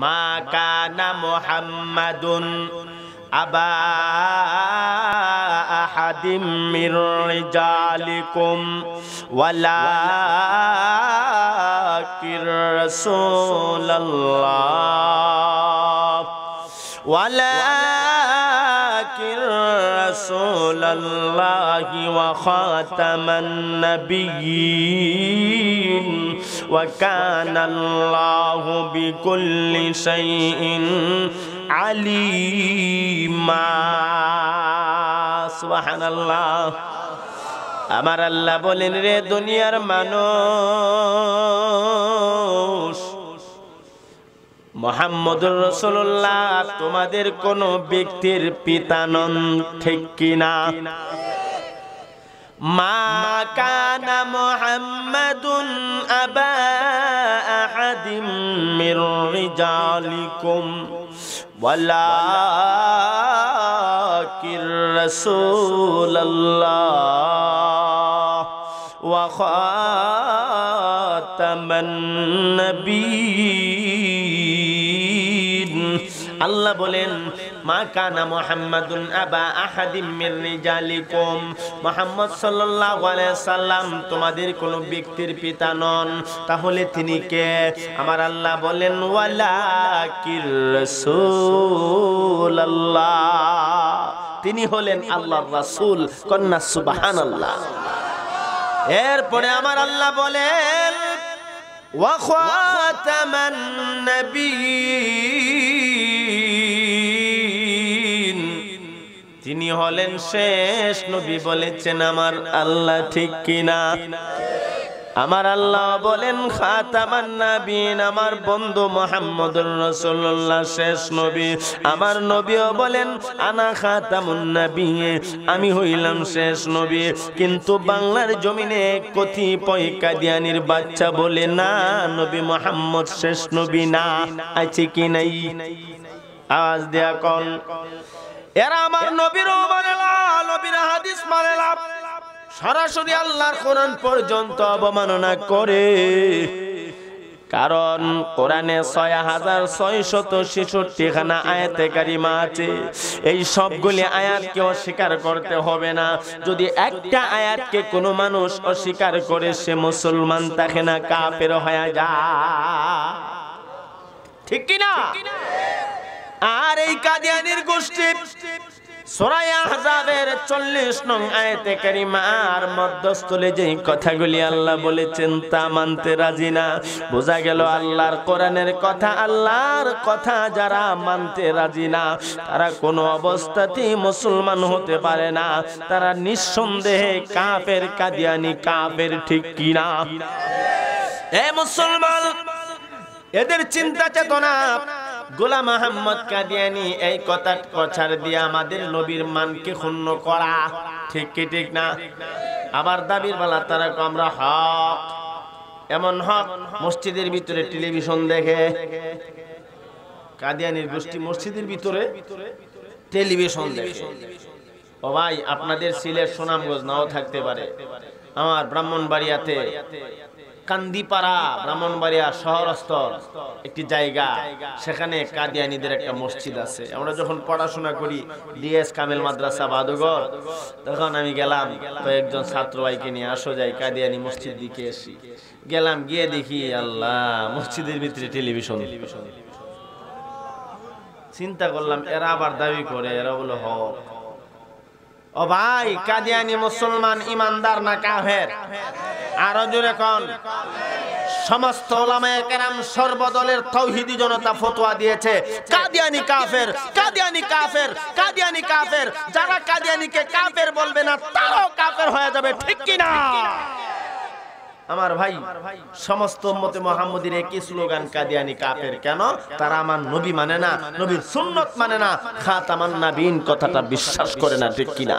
মা কানা মুহাম্মাদুন আবা আহাদিম মির রিজালিকুম ওয়ালাকির রাসূলুল্লাহ ওয়ালাকির রাসূলুল্লাহি ওয়া খাতামান নাবিয়্যিন ওয়া কানাল্লাহু বিকুল্লি শাইইন আলিমা। সুবহানাল্লাহ। আমার আল্লাহ বলেন, রে দুনিয়ার মানুষ, মুহাম্মদুর রাসূলুল্লাহ তোমাদের কোন ব্যক্তির পিতা নন, ঠিক কিনা? মা কানা মুহাম্মাদুন আবা আহাদিম মির রিজালিকুম ওয়ালাকির রাসূলুল্লাহ ওয়া খাতামান নাবিয়্যিন। আল্লাহ বলেন, মা কানা মুহাম্মাদুন আবা আহাদিম মির রিজালিকুম, মুহাম্মদ সাল্লাল্লাহু আলাইহি সাল্লাম তোমাদের কোন ব্যক্তির পিতা নন। তাহলে তিনি কে? আমার আল্লাহ বলেন, ওয়ালাকির রাসূলুল্লাহ, তিনি হলেন আল্লাহর রাসূল। কন্যা সুবহানাল্লাহ। এরপরে আমার আল্লাহ বলেন, ওয়া খাতামান নাবিয়্যিন, তিনি হলেন শেষ নবী। বলেছেন আমার আল্লাহ, ঠিক কিনা? আমার আল্লাহ বলেন, খাতামান নাবিয়্যিন, আমার বন্ধু মুহাম্মদুর রাসূলুল্লাহ শেষ নবী। আমার নবীও বলেন, আনা খাতামুন নাবিয়্যিন, আমি হইলাম শেষ নবী। কিন্তু বাংলার জমিনে কতিপয় কাদিয়ানির বাচ্চা বলে, না, নবী মুহাম্মদ শেষ নবী না। আছে কি নাই? আওয়াজ দেয়া কোন? এরা আমার নবীরও মানে না, নবীর হাদিস মানে না, সরাসরি আল্লাহর কোরআন পর্যন্ত অবমাননা করে। কারণ কোরআনে ৬৬৬৬ খানা আয়াতে কারিমা আছে। এই সবগুলি আয়াতকে অস্বীকার করতে হবে না। যদি একটা আয়াতকে কোনো মানুষ অস্বীকার করে, সে মুসলমান থাকে না, কাফের হয়ে যায়, ঠিক কিনা? আর এই কাদিয়ানির গোষ্ঠী সূরা আহজাবের ৪০ নং আয়াতে কারিমার মধ্যস্থলে যে কথাগুলি আল্লাহ বলেছেন তা মানতে রাজি না। বোঝা গেল আল্লাহর কোরআনের কথা, আল্লাহর কথা যারা মানতে রাজি না, তারা কোনো অবস্থাতেই মুসলমান হতে পারে না। তারা নিঃসন্দেহে কাফের, কাদিয়ানি কাফের, ঠিক কিনা? এ মুসলমান, এদের চিন্তা চেতনা গোলাম আহমদ কাদিয়ানি এই কথা দিয়ে আমাদের নবীর মানকে ক্ষুণ্ণ করা, ঠিক কি ঠিক না? আবার দাবির বেলা তারা আমরা হক, এমন হক মসজিদের ভিতরে টেলিভিশন দেখে। কাদিয়ানির গোষ্ঠী মসজিদের ভিতরে টেলিভিশন দেখে। ও ভাই, আপনাদের সিলেট সুনামগঞ্জ নাও থাকতে পারে, আমার ব্রাহ্মণবাড়িয়াতে কান্দিপাড়া, ব্রাহ্মণবাড়িয়া শহরস্থ একটি জায়গা, সেখানে কাদিয়ানীদের একটা মসজিদ আছে। আমরা যখন পড়াশোনা করি ডিএস কামেল মাদ্রাসা বাদুঘর, তখন আমি গেলাম কয়েকজন ছাত্র ভাইকে নিয়ে, আসো যাই কাদিয়ানী মসজিদ দিকে এসি। গেলাম, গিয়ে দেখি আল্লাহ, মসজিদের ভিতরে টেলিভিশন। চিন্তা করলাম, এরা আবার দাবি করে, এরা বলে হক। ও ভাই, কাদিয়ানী মুসলমান ইমানদার না কাফের? আরো জোরে কোন? সমস্ত উলামায়ে কেরাম সর্বদলের তাওহীদি জনতা ফতোয়া দিয়েছে কাদিয়ানী কাফের, কাদিয়ানী কাফের, কাদিয়ানী কাফের। যারা কাদিয়ানীকে কাফের বলবে না, তারাও কাফের হয়ে যাবে, ঠিক কি না? আমার ভাই, সমস্ত উম্মতে মুহাম্মদীর একই স্লোগান, কাদিয়ানী কাফের। কেন? তারা আমার নবী মানে না, নবীর সুন্নাত মানে না, খাতামান নাবিয়্যিন কথাটা বিশ্বাস করে না, ঠিক কি না?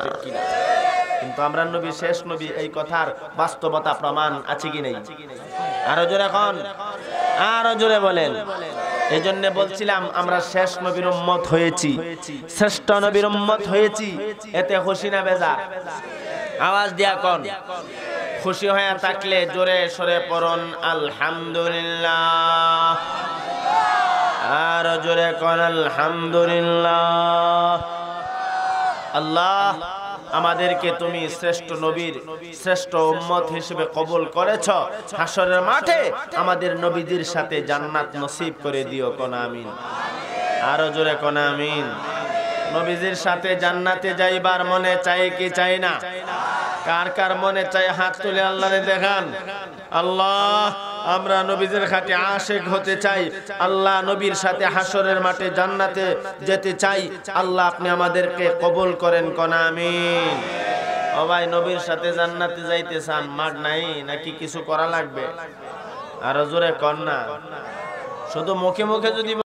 কিন্তু আমরা নবী শেষ নবী, এই কথার বাস্তবতা প্রমাণ আছে কি নেই? আরো জোরে এখন, আরো জোরে বলেন। এই জন্য বলছিলাম, আমরা শেষ নবীর উম্মত হয়েছি, শ্রেষ্ঠ নবীর উম্মত হয়েছি, এতে খুশি না বেজার? আওয়াজ দিয়া কোন? খুশি হয়ে থাকলে জোরে সরে পড়ুন আলহামদুলিল্লাহ, জোরে কোন আলহামদুলিল্লাহ। আল্লাহ, আমাদেরকে তুমি শ্রেষ্ঠ নবীর শ্রেষ্ঠ উম্মত হিসেবে কবুল করেছ। হাসরের মাঠে আমাদের নবীদের সাথে জান্নাত নসিব করে দিও, কোন আমিন। আরো জোরে কোন আমিন। নবীজির সাথে জান্নাতে যাইবার মনে চাই কি চাই না? কার কার মনে চাই হাত তুলে আল্লাহরে দেখান। আল্লাহ, আমরা নবীজির খাঁটি আশিক হতে চাই। আল্লাহ, নবীর সাথে হাসরের মাঠে জান্নাতে যেতে চাই। আল্লাহ, আপনি আমাদেরকে কবুল করেন, কোন আমিন। ও ভাই, নবীর সাথে জান্নাতে যাইতে চান, মাগ নাই নাকি কিছু করা লাগবে? আরো জোরে কর না। শুধু মুখে মুখে যদি